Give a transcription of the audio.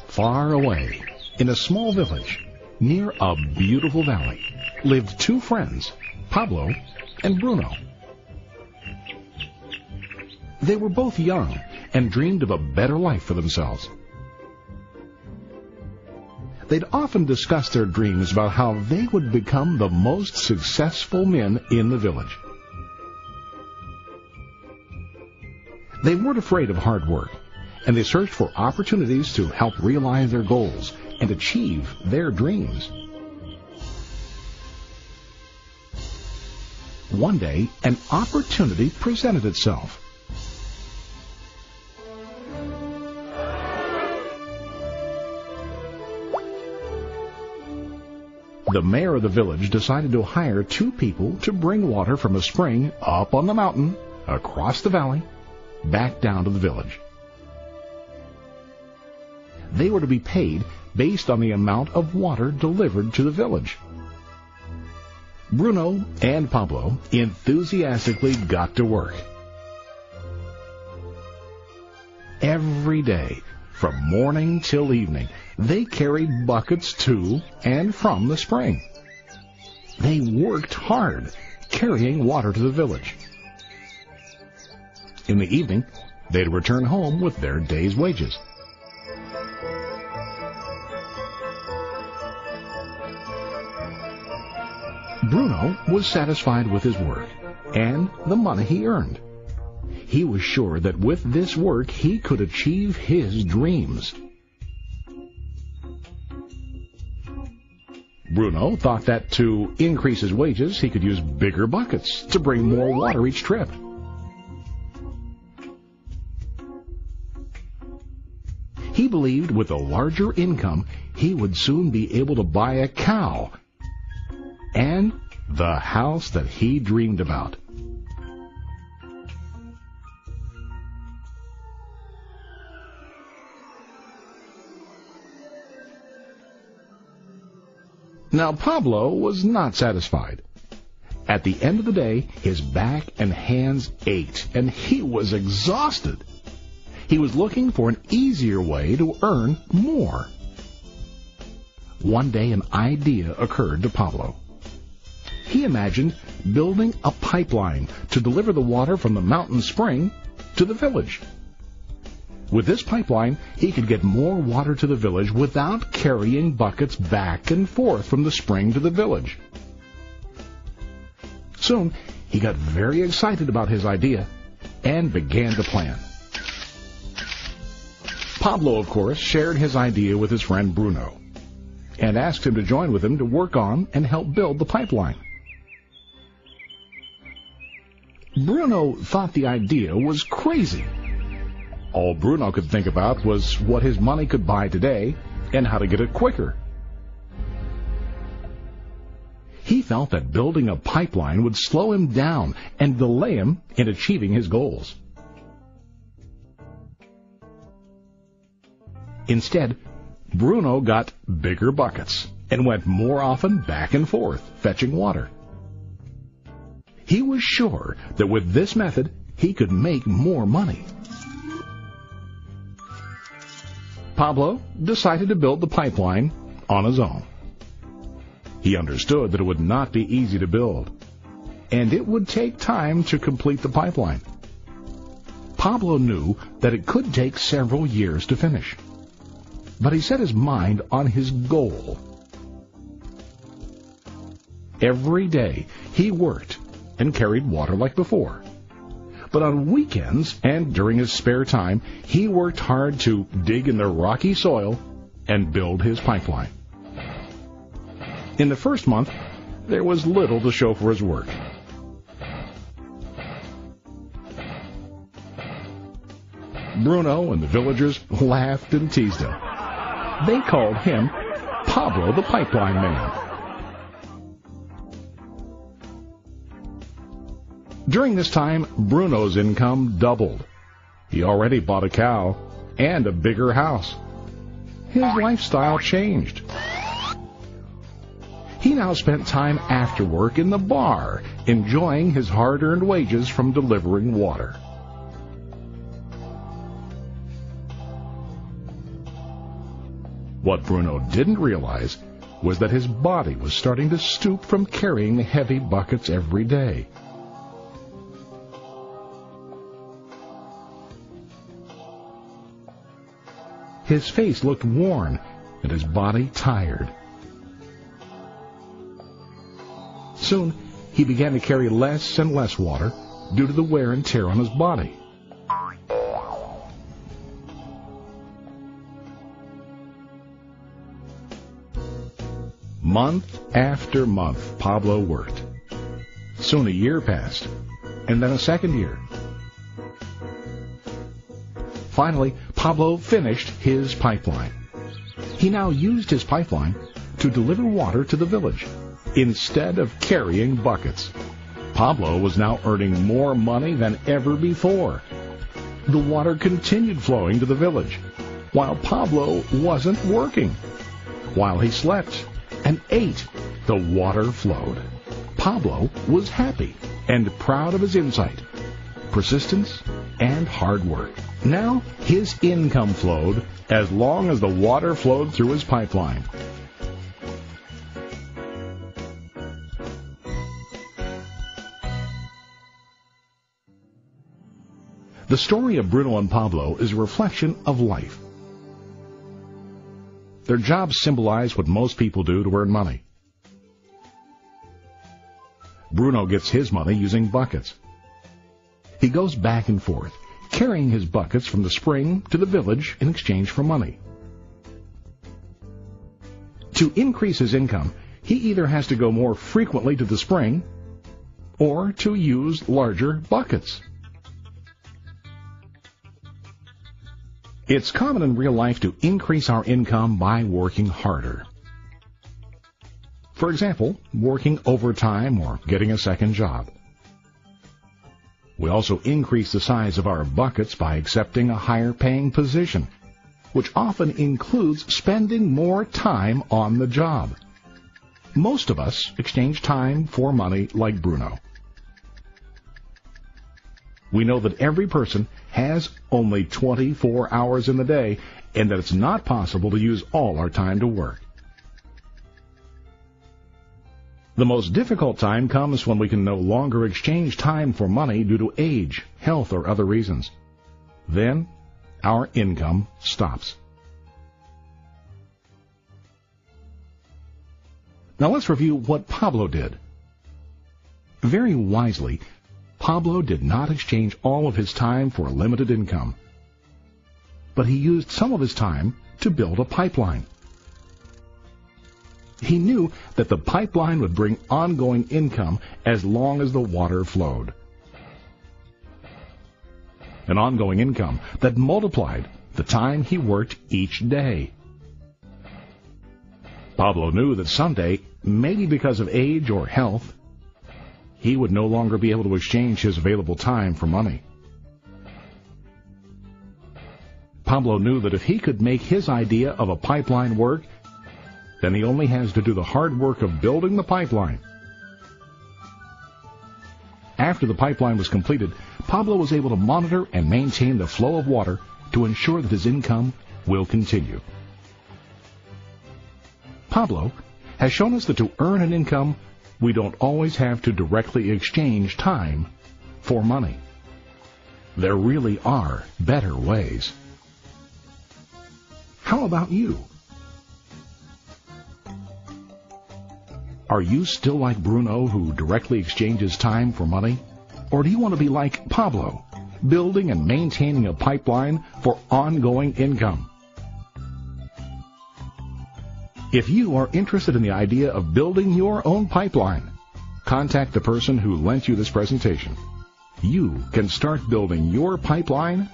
Far away, in a small village, near a beautiful valley, lived two friends, Pablo and Bruno. They were both young and dreamed of a better life for themselves. They'd often discuss their dreams about how they would become the most successful men in the village. They weren't afraid of hard work, and they searched for opportunities to help realize their goals and achieve their dreams. One day, an opportunity presented itself. The mayor of the village decided to hire two people to bring water from a spring up on the mountain, across the valley, back down to the village. They were to be paid based on the amount of water delivered to the village. Bruno and Pablo enthusiastically got to work. Every day, from morning till evening, they carried buckets to and from the spring. They worked hard, carrying water to the village. In the evening, they'd return home with their day's wages. Bruno was satisfied with his work and the money he earned. He was sure that with this work he could achieve his dreams. Bruno thought that to increase his wages, he could use bigger buckets to bring more water each trip. He believed with a larger income, he would soon be able to buy a cow and the house that he dreamed about. Now, Pablo was not satisfied. At the end of the day, his back and hands ached, and he was exhausted. He was looking for an easier way to earn more. One day, an idea occurred to Pablo. He imagined building a pipeline to deliver the water from the mountain spring to the village. With this pipeline, he could get more water to the village without carrying buckets back and forth from the spring to the village. Soon, he got very excited about his idea and began to plan. Pablo, of course, shared his idea with his friend Bruno and asked him to join with him to work on and help build the pipeline. Bruno thought the idea was crazy. All Bruno could think about was what his money could buy today and how to get it quicker. He felt that building a pipeline would slow him down and delay him in achieving his goals. Instead, Bruno got bigger buckets and went more often back and forth, fetching water. He was sure that with this method, he could make more money. Pablo decided to build the pipeline on his own. He understood that it would not be easy to build, and it would take time to complete the pipeline. Pablo knew that it could take several years to finish, but he set his mind on his goal. Every day he worked and carried water like before. But on weekends and during his spare time, he worked hard to dig in the rocky soil and build his pipeline. In the first month, there was little to show for his work. Bruno and the villagers laughed and teased him. They called him Pablo the Pipeline Man. During this time, Bruno's income doubled. He already bought a cow and a bigger house. His lifestyle changed. He now spent time after work in the bar, enjoying his hard-earned wages from delivering water. What Bruno didn't realize was that his body was starting to stoop from carrying heavy buckets every day. His face looked worn and his body tired. Soon, he began to carry less and less water due to the wear and tear on his body. Month after month, Pablo worked. Soon a year passed, and then a second year. Finally, Pablo finished his pipeline. He now used his pipeline to deliver water to the village instead of carrying buckets. Pablo was now earning more money than ever before. The water continued flowing to the village, while Pablo wasn't working. While he slept and ate, the water flowed. Pablo was happy and proud of his insight, persistence, and hard work. Now his income flowed as long as the water flowed through his pipeline. The story of Bruno and Pablo is a reflection of life. Their jobs symbolize what most people do to earn money. Bruno gets his money using buckets. He goes back and forth, carrying his buckets from the spring to the village in exchange for money. To increase his income, he either has to go more frequently to the spring or to use larger buckets. It's common in real life to increase our income by working harder. For example, working overtime or getting a second job. We also increase the size of our buckets by accepting a higher-paying position, which often includes spending more time on the job. Most of us exchange time for money like Bruno. We know that every person has only 24 hours in the day and that it's not possible to use all our time to work. The most difficult time comes when we can no longer exchange time for money due to age, health, or other reasons. Then, our income stops. Now let's review what Pablo did. Very wisely, Pablo did not exchange all of his time for a limited income, but he used some of his time to build a pipeline. He knew that the pipeline would bring ongoing income as long as the water flowed. An ongoing income that multiplied the time he worked each day. Pablo knew that someday, maybe because of age or health, he would no longer be able to exchange his available time for money. Pablo knew that if he could make his idea of a pipeline work, then he only has to do the hard work of building the pipeline. After the pipeline was completed, Pablo was able to monitor and maintain the flow of water to ensure that his income will continue. Pablo has shown us that to earn an income, we don't always have to directly exchange time for money. There really are better ways. How about you? Are you still like Bruno, who directly exchanges time for money? Or do you want to be like Pablo, building and maintaining a pipeline for ongoing income? If you are interested in the idea of building your own pipeline, contact the person who lent you this presentation. You can start building your pipeline